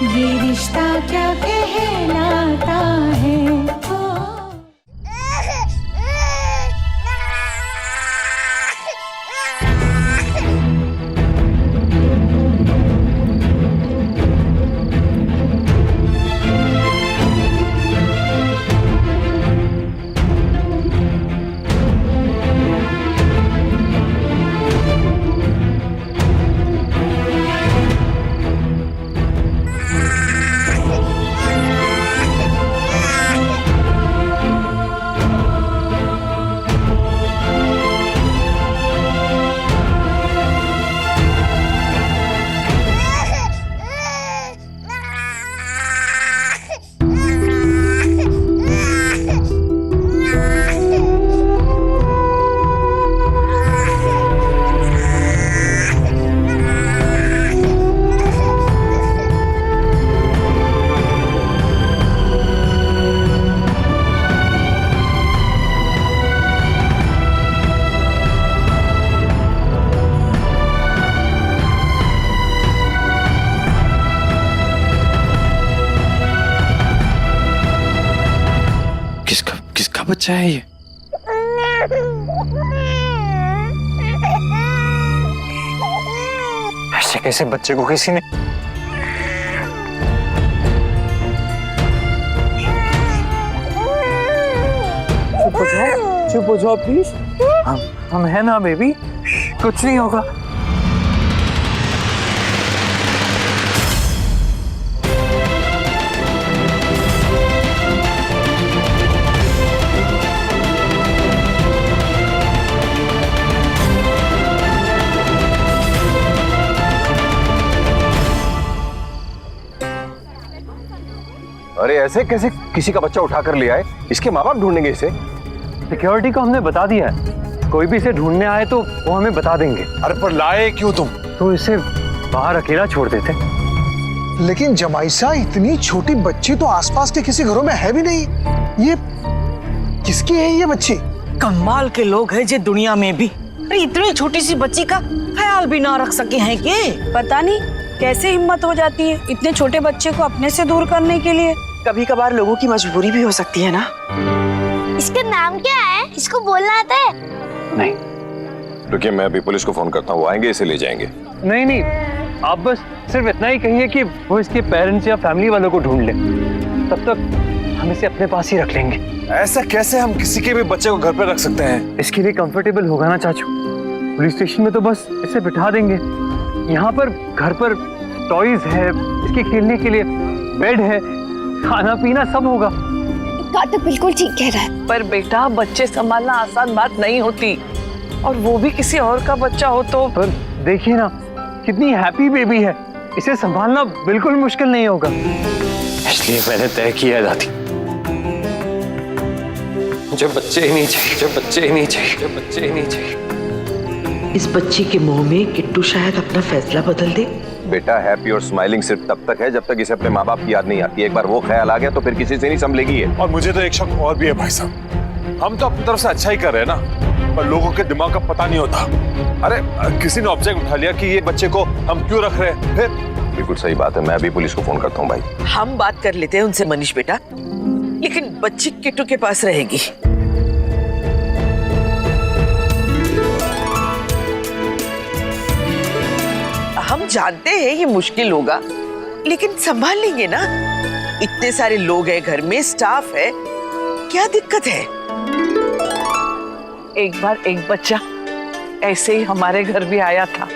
ये रिश्ता क्या कहलाता है। किसका बच्चा है ये? ऐसे कैसे बच्चे को किसी ने? चुप हो जाओ प्लीज। हम है ना बेबी, कुछ नहीं होगा। अरे ऐसे कैसे किसी का बच्चा उठा कर ले आए? इसके माँ बाप ढूंढेंगे इसे। सिक्योरिटी को हमने बता दिया है, कोई भी इसे ढूंढने आए तो वो हमें बता देंगे। अरे पर लाए क्यों तुम? तो इसे बाहर अकेला छोड़ देते। लेकिन जमाईसा, इतनी छोटी बच्ची तो आसपास के किसी घरों में है भी नहीं। ये किसकी है ये बच्ची? कमाल के लोग हैं जे दुनिया में भी। अरे इतनी छोटी सी बच्ची का ख्याल भी ना रख सके हैं के? पता नहीं कैसे हिम्मत हो जाती है इतने छोटे बच्चे को अपने से दूर करने के लिए। कभी कभार लोगों की मजबूरी भी हो सकती है ना। इसका नाम क्या है? इसको बोलना आता है? नहीं। रुकिए, मैं अभी पुलिस को फोन करता हूँ, वो आएंगे, इसे ले जाएंगे। नहीं, आप बस सिर्फ इतना ही कहिए कि वो इसके पेरेंट्स या फैमिली वालों को ढूंढ ले, तब तक हम इसे अपने पास ही रख लेंगे। ऐसा कैसे हम किसी के भी बच्चे को घर पे रख सकते हैं? इसके लिए कंफर्टेबल होगा ना चाचू। पुलिस स्टेशन में तो बस इसे बिठा देंगे। यहाँ पर घर पर टॉयज है, इसके खेलने के लिए बेड है, खाना पीना सब होगा। तो बिल्कुल ठीक कह रहा है। पर बेटा, बच्चे संभालना आसान बात नहीं होती, और वो भी किसी और का बच्चा हो तो। पर देखिए ना, कितनी हैप्पी बेबी है, इसे संभालना बिल्कुल मुश्किल नहीं होगा। इसलिए मैंने तय किया दादी, मुझे बच्चे ही नहीं चाहिए, मुझे बच्चे ही नहीं चाहिए, मुझे बच्चे ही नहीं चाहिए। इस बच्ची के मुंह में किट्टू शायद अपना फैसला बदल दे। बेटा, हैप्पी और स्माइलिंग सिर्फ तब तक है जब तक इसे अपने माँ बाप की याद नहीं आती। एक बार वो ख्याल आ गया तो फिर किसी से नहीं संभलेगी है। और मुझे तो एक शक और भी है भाई साहब, हम तो अपनी तरफ से अच्छा ही कर रहे हैं ना, पर लोगों के दिमाग का पता नहीं होता। अरे किसी ने ऑब्जेक्ट उठा लिया कि ये बच्चे को हम क्यों रख रहे हैं, फिर? बिल्कुल सही बात है, मैं अभी पुलिस को फोन करता हूँ भाई। हम बात कर लेते हैं उनसे मनीष बेटा, लेकिन बच्ची किट्टू के पास रहेगी। हम जानते हैं ये मुश्किल होगा, लेकिन संभाल लेंगे ना। इतने सारे लोग हैं घर में, स्टाफ है, क्या दिक्कत है? एक बार एक बच्चा ऐसे ही हमारे घर भी आया था।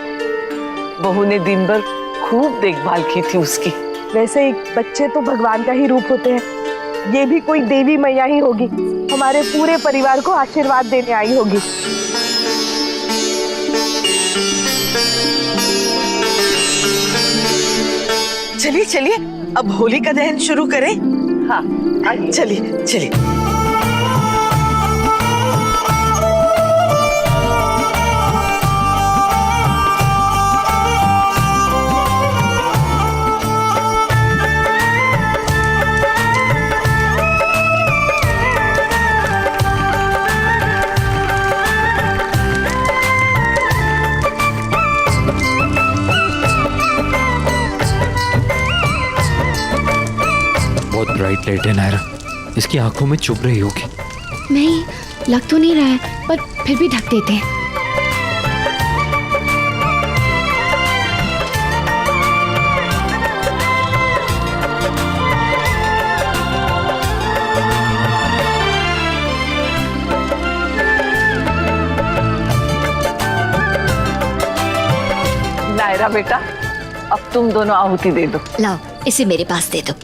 बहू ने दिन भर खूब देखभाल की थी उसकी। वैसे ही बच्चे तो भगवान का ही रूप होते हैं। ये भी कोई देवी मैया ही होगी, हमारे पूरे परिवार को आशीर्वाद देने आई होगी। चलिए चलिए, अब होली का दहन शुरू करें। हाँ चलिए चलिए। ब्राइट लाइट है नायरा, इसकी आंखों में चुभ रही होगी। नहीं, लग तो नहीं रहा है, पर फिर भी ढक देते हैं। नायरा बेटा, अब तुम दोनों आहुति दे दो। लाओ, इसे मेरे पास दे दो।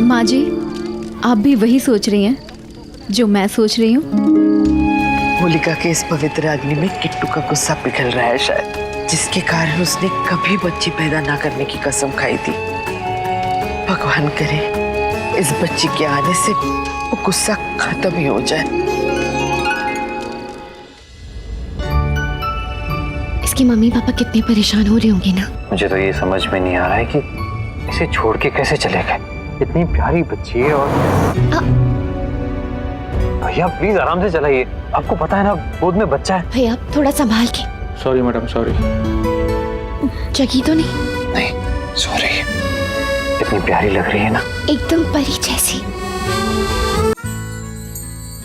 माँ जी, आप भी वही सोच रही हैं जो मैं सोच रही हूँ? होलिका के इस पवित्र अग्नि में किट्टू का गुस्सा पिघल रहा है शायद, जिसके कारण उसने कभी बच्ची पैदा ना करने की कसम खाई थी। भगवान करे इस बच्ची के आने से वो गुस्सा खत्म ही हो जाए। इसकी मम्मी पापा कितने परेशान हो रहे होंगे ना। मुझे तो ये समझ में नहीं आ रहा है कि इसे छोड़ के कैसे चले गए। इतनी प्यारी बच्ची है। और भैया प्लीज आराम से चलाइए, आपको पता है ना गोद में बच्चा है। भैया थोड़ा संभाल के। Sorry madam, sorry. जगी तो नहीं? नहीं सॉरी। इतनी प्यारी लग रही है ना, एकदम परी जैसी।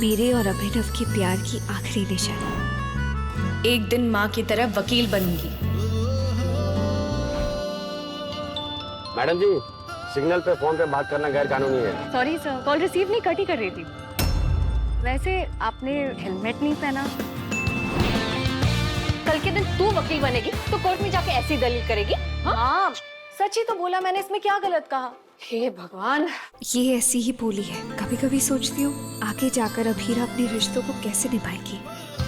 मेरे और अभिनव के प्यार की आखिरी निशानी। एक दिन माँ की तरह वकील बनूंगी। मैडम जी, सिग्नल पे फोन पे बात करना गैर कानूनी है। सॉरी सर, कॉल रिसीव नहीं कट ही कर रही थी। वैसे आपने हेलमेट नहीं पहना। कल के दिन तू वकील बनेगी तो कोर्ट में जाके ऐसी दलील करेगी? हाँ, सच ही तो बोला मैंने, इसमें क्या गलत कहा? हे भगवान, ये ऐसी ही बोली है। कभी कभी सोचती हूँ आगे जाकर अभीरा अपने रिश्तों को कैसे निभाएगी।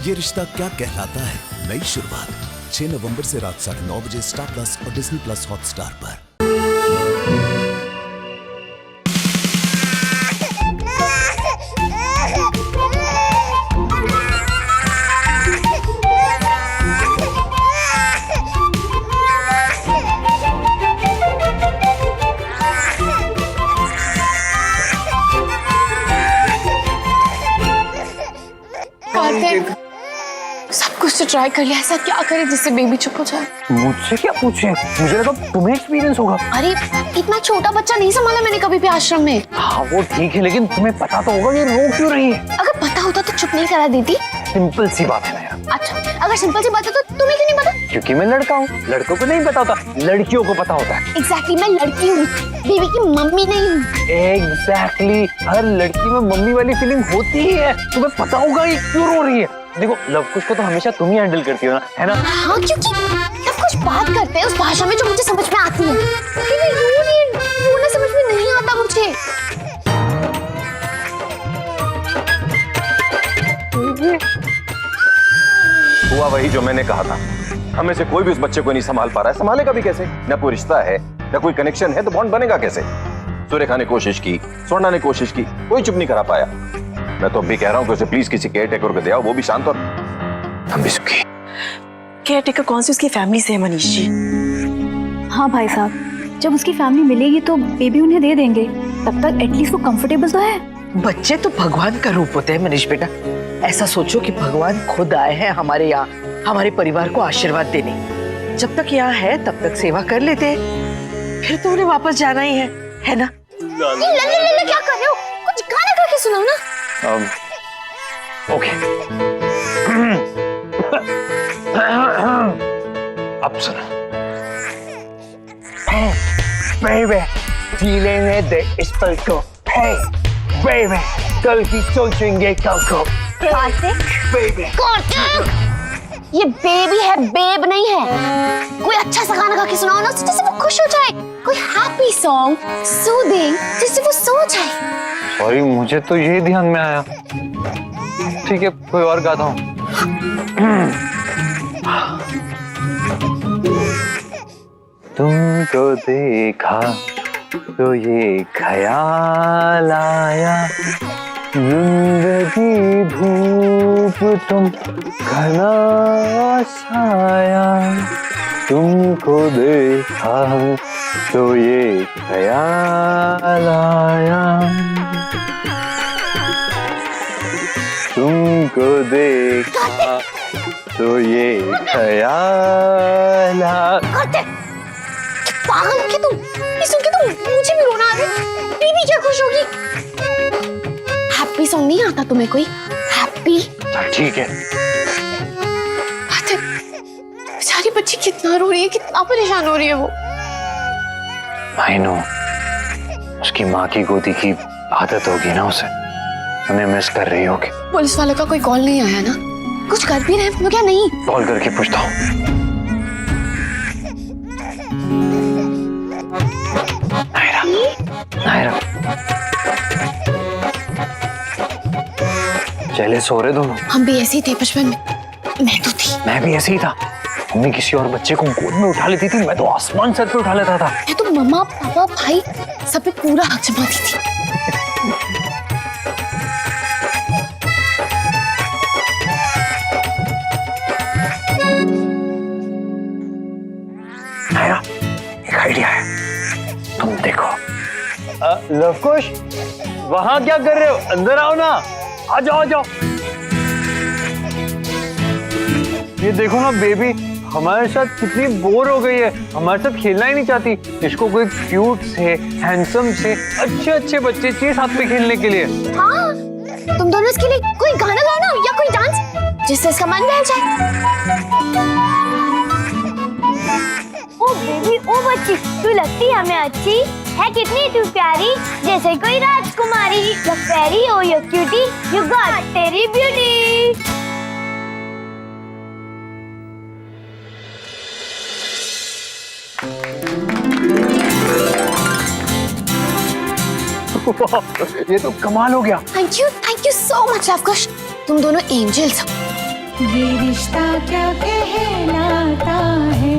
ये रिश्ता क्या कहलाता है, नई शुरुआत 6 नवंबर से रात 9:30 बजे स्टार प्लस और डिज्नी प्लस हॉटस्टार पर। सब कुछ तो ट्राई कर लिया, ऐसा क्या करे जिससे बेबी चुप हो जाए। मुझसे क्या पूछे? मुझे लगा तुम्हें एक्सपीरियंस होगा। अरे इतना छोटा बच्चा नहीं संभाला मैंने कभी भी आश्रम में। हाँ वो ठीक है, लेकिन तुम्हें पता तो होगा ये रो क्यों रही है। अगर पता होता तो चुप नहीं करा देती। सिंपल सी बात है ना यार। अच्छा, अगर सिंपल सी बात है तो तुम्हें क्यों नहीं पता? क्योंकि मैं लड़का हूँ, लड़कों को नहीं पता होता, लड़कियों को पता होता है। एग्जैक्टली, मैं लड़की हूँ, बेबी की मम्मी नहीं हूँ। एग्जैक्टली, हर लड़की में मम्मी वाली फीलिंग होती ही है। तुम्हें पता होगा ये क्यों रो रही है। देखो लव कुश को तो हमेशा तुम ही हैंडल करती हो ना, है ना? हाँ, क्योंकि लव कुश बात करते हैं उस भाषा में जो मुझे समझ में आती है। लेकिन रो रही है, रोना समझ में नहीं आता मुझे। हुआ वही जो मैंने कहा था, हमें से कोई भी उस बच्चे को नहीं संभाल पा रहा है। संभालेगा भी कैसे? न कोई रिश्ता है, न कोई कनेक्शन है, तो बॉन्ड बनेगा कैसे? सुरेखा ने कोशिश की, स्वर्णा ने कोशिश की, कोई चुप नहीं करा पाया। मैं तो अभी कह रहा हूँ कि उसे प्लीज किसी केयर टेकर को दे आओ, वो भी शांत और हम भी सुखी। केयर टेकर कौन सी उसकी फैमिली से है मनीष जी? हाँ भाई साहब, जब उसकी फैमिली मिलेगी तो बेबी उन्हें दे देंगे, तब तक एटलीस्ट वो कंफर्टेबल तो है। बच्चे तो भगवान का रूप होते हैं मनीष बेटा। ऐसा सोचो कि भगवान खुद आए हैं हमारे यहाँ, हमारे परिवार को आशीर्वाद देने। जब तक यहाँ है तब तक सेवा कर लेते हैं, फिर तो उन्हें वापस जाना ही है ना? लल्ले क्या कर रहे हो? कुछ गाना गा के सुनाओ ना। ओके। अब सुनो। Hey, baby, feeling the स्पल्को। Hey, baby, कल की सोचेंगे कल को। कार्तिक, Baby, कार्तिक, ये बेबी है, बेब नहीं है। कोई अच्छा सा गाना गा के सुनाओ ना, जिससे वो खुश हो जाए। कोई हैप्पी सॉन्ग, सूदिंग, जिससे वो सो जाए। सॉरी, मुझे तो ये ध्यान में आया। ठीक है, कोई और गाता हूँ। तुमको देखा तो ये ख्याल आया, जिंदगी भूल रूप तुम घना साया, तुमको देखा तो ये ख्याल आया, तुमको देखा तो ये ख्याल आया। पागल हो क्या तुम? ये सुन के तुम मुझे भी रोना आ रहा है। बीबी क्या खुश होगी? हैप्पी सॉन्ग नहीं आता तुम्हें कोई? हैप्पी? चल ठीक है। बेचारी बच्ची कितना रो रही है, कितना परेशान हो रही है वो। I know, उसकी माँ की गोदी की आदत होगी ना उसे, उन्हें मिस कर रही होगी। पुलिस वालों का कोई कॉल नहीं आया ना? कुछ कर भी रहे हैं क्या? नहीं, कॉल करके पूछता हूँ। नायरा, नायरा, चले सो रहे दोनों? हम भी ऐसे ही थे बचपन में, मैं तो थी। मैं भी ऐसे ही था। मम्मी किसी और बच्चे को गोद में उठा लेती थी, मैं तो आसमान सर पे उठा लेता था। मैं तो मम्मा पापा भाई सब पे पूरा हक जमाती थी। नायरा, एक आइडिया है, तुम देखो। लवकुश, वहां क्या कर रहे हो? अंदर आओ ना, आ जाओ आ जाओ। ये देखो ना बेबी, हमारे साथ कितनी बोर हो गई है, हमारे साथ खेलना ही नहीं चाहती। इसको कोई क्यूट से, हैंडसम से, अच्छे अच्छे बच्चे चाहिए साथ में खेलने के लिए। हाँ, तुम दोनों इसके लिए कोई गाना गाओ ना, या कोई डांस जिससे इसका मन बहल जाए। ओ बेबी, ओ बच्ची, तू लगती हमें अच्छी है, कितनी तू प्यारी, जैसे कोई राजकुमारी। या फेरी हो या क्यूटी, यू गॉट तेरी ब्यूटी। ये तो कमाल हो गया। Thank you so much Lavkush, तुम दोनों एंजल्स हो। ये रिश्ता क्या कहलाता है,